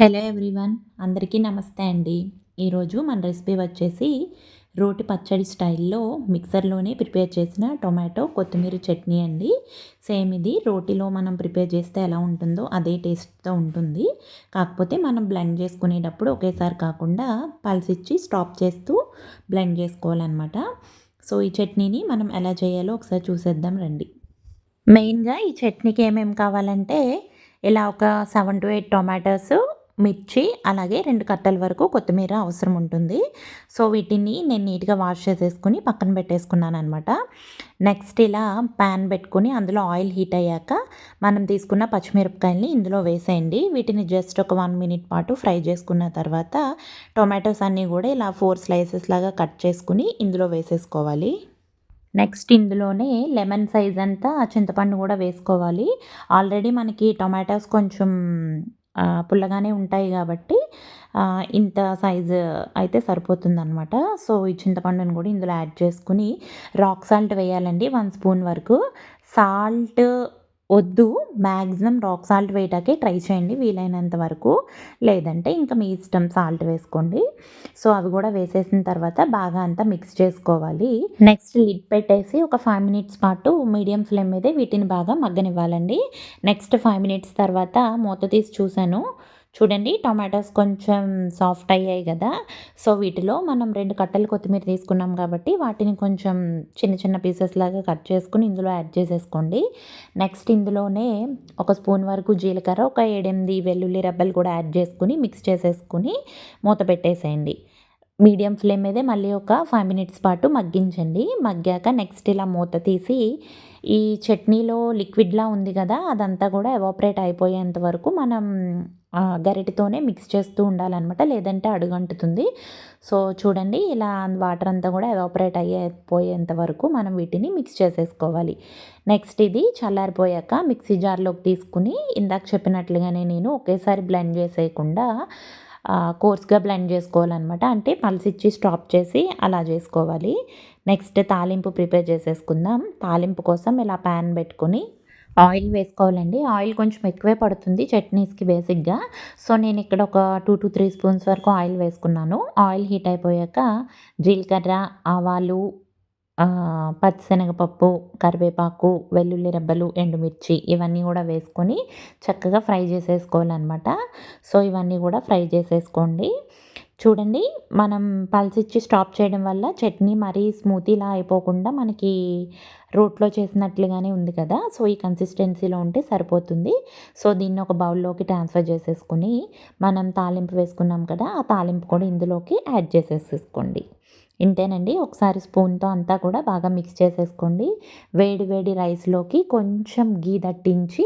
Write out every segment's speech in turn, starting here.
Hello everyone, అందరికీ నమస్తే అండి. ఈరోజు మన రెసిపీ వచ్చేసి రోటి పచ్చడి స్టైల్లో మిక్సర్లోనే ప్రిపేర్ చేసిన టొమాటో కొత్తిమీర చట్నీ అండి. సేమ్ ఇది రోటిలో మనం ప్రిపేర్ చేస్తే ఎలా ఉంటుందో అదే టేస్ట్తో ఉంటుంది. కాకపోతే మనం బ్లెండ్ చేసుకునేటప్పుడు ఒకేసారి కాకుండా పల్సిచ్చి స్టాప్ చేస్తూ బ్లెండ్ చేసుకోవాలన్నమాట. సో ఈ చట్నీని మనం ఎలా చేయాలో ఒకసారి చూసేద్దాం రండి. మెయిన్గా ఈ చట్నీకి ఏమేమి కావాలంటే ఇలా ఒక 7 to 8 టొమాటోస్, మిర్చి, అలాగే 2 కట్టల వరకు కొత్తిమీర అవసరం ఉంటుంది. సో వీటిని నేను నీట్గా వాష్ చేసేసుకుని పక్కన పెట్టేసుకున్నాను అనమాట. నెక్స్ట్ ఇలా ప్యాన్ పెట్టుకుని అందులో ఆయిల్ హీట్ అయ్యాక మనం తీసుకున్న పచ్చిమిరపకాయలని ఇందులో వేసేయండి. వీటిని జస్ట్ ఒక 1 minute పాటు ఫ్రై చేసుకున్న తర్వాత టొమాటోస్ అన్నీ కూడా ఇలా 4 slices లాగా కట్ చేసుకుని ఇందులో వేసేసుకోవాలి. నెక్స్ట్ ఇందులోనే లెమన్ సైజ్ అంతా చింతపండు కూడా వేసుకోవాలి. ఆల్రెడీ మనకి టొమాటోస్ కొంచెం పుల్లగానే ఉంటాయి కాబట్టి ఇంత సైజు అయితే సరిపోతుందనమాట. సో ఈ చింతపండుని కూడా ఇందులో యాడ్ చేసుకుని రాక్ సాల్ట్ వేయాలండి 1 స్పూన్ వరకు. సాల్ట్ వద్దు, మ్యాక్సిమం రాక్ సాల్ట్ వేయటాకే ట్రై చేయండి వీలైనంత వరకు. లేదంటే ఇంకా మీ ఇష్టం, సాల్ట్ వేసుకోండి. సో అవి కూడా వేసేసిన తర్వాత బాగా అంతా మిక్స్ చేసుకోవాలి. నెక్స్ట్ లిడ్ పెట్టేసి ఒక 5 minutes పాటు మీడియం ఫ్లేమ్ మీదే వీటిని బాగా మగ్గనివ్వాలండి. నెక్స్ట్ 5 minutes తర్వాత మూత తీసి చూశాను. చూడండి, టొమాటోస్ కొంచెం సాఫ్ట్ అయ్యాయి కదా. సో వీటిలో మనం 2 కట్టలు కొత్తిమీర తీసుకున్నాం కాబట్టి వాటిని కొంచెం చిన్న చిన్న పీసెస్ లాగా కట్ చేసుకుని ఇందులో యాడ్ చేసేసుకోండి. నెక్స్ట్ ఇందులోనే ఒక స్పూన్ వరకు జీలకర్ర, ఒక 7-8 వెల్లుల్లి రెబ్బలు కూడా యాడ్ చేసుకుని మిక్స్ చేసేసుకుని మూత పెట్టేసేయండి. మీడియం ఫ్లేమ్ మీదే మళ్ళీ ఒక 5 minutes పాటు మగ్గించండి. మగ్గాక నెక్స్ట్ ఇలా మూత తీసి ఈ చట్నీలో లిక్విడ్లా ఉంది కదా, అదంతా కూడా ఎవాపరేట్ అయిపోయేంత వరకు మనం గరిటెతోనే మిక్స్ చేస్తూ ఉండాలన్నమాట, లేదంటే అడుగంటుతుంది. సో చూడండి, ఇలా వాటర్ అంతా కూడా ఎవాపరేట్ అయిపోయేంత వరకు మనం వీటిని మిక్స్ చేసేసుకోవాలి. నెక్స్ట్ ఇది చల్లారిపోయాక మిక్సీ జార్లోకి తీసుకుని ఇందాక చెప్పినట్లుగానే నేను ఒకేసారి బ్లెండ్ చేసేయకుండా కోర్స్గా బ్లెండ్ చేసుకోవాలన్నమాట. అంటే పల్సిచ్చి స్టాప్ చేసి అలా చేసుకోవాలి. నెక్స్ట్ తాలింపు ప్రిపేర్ చేసేసుకుందాం. తాలింపు కోసం ఇలా ప్యాన్ పెట్టుకుని ఆయిల్ వేసుకోవాలండి. ఆయిల్ కొంచెం ఎక్కువే పడుతుంది చట్నీస్కి బేసిక్గా. సో నేను ఇక్కడ ఒక 2 to 3 స్పూన్స్ వరకు ఆయిల్ వేసుకున్నాను. ఆయిల్ హీట్ అయిపోయాక జీలకర్ర, ఆవాలు, పచ్చిశనగపప్పు, కరివేపాకు, వెల్లుల్లి రెబ్బలు, ఎండుమిర్చి ఇవన్నీ కూడా వేసుకొని చక్కగా ఫ్రై చేసేసుకోవాలన్నమాట. సో ఇవన్నీ కూడా ఫ్రై చేసేసుకోండి. చూడండి, మనం పల్సిచ్చి స్టాప్ చేయడం వల్ల చట్నీ మరీ స్మూతీలా అయిపోకుండా మనకి రోట్లో చేసినట్లుగానే ఉంది కదా. సో ఈ కన్సిస్టెన్సీలో ఉంటే సరిపోతుంది. సో దీన్ని ఒక బౌల్లోకి ట్రాన్స్ఫర్ చేసేసుకుని మనం తాలింపు వేసుకున్నాం కదా, ఆ తాలింపు కూడా ఇందులోకి యాడ్ చేసేసుకోండి. ఇంతేనండి. ఒకసారి స్పూన్తో అంతా కూడా బాగా మిక్స్ చేసేసుకోండి. వేడి వేడి రైస్లోకి కొంచెం గీ దట్టించి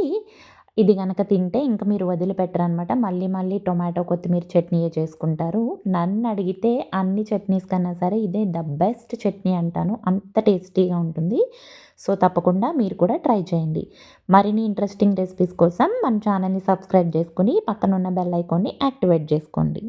ఇది గనక తింటే ఇంక మీరు వదిలిపెట్టరనమాట. మళ్ళీ మళ్ళీ టొమాటో కొత్తిమీర చట్నీయే చేసుకుంటారు. నన్ను అడిగితే అన్ని చట్నీస్ కన్నా సరే ఇదే ద బెస్ట్ చట్నీ అంటాను. అంత టేస్టీగా ఉంటుంది. సో తప్పకుండా మీరు కూడా ట్రై చేయండి. మరిన్ని ఇంట్రెస్టింగ్ రెసిపీస్ కోసం మన ఛానల్ని సబ్స్క్రైబ్ చేసుకుని పక్కనున్న బెల్ ఐకాన్ని యాక్టివేట్ చేసుకోండి.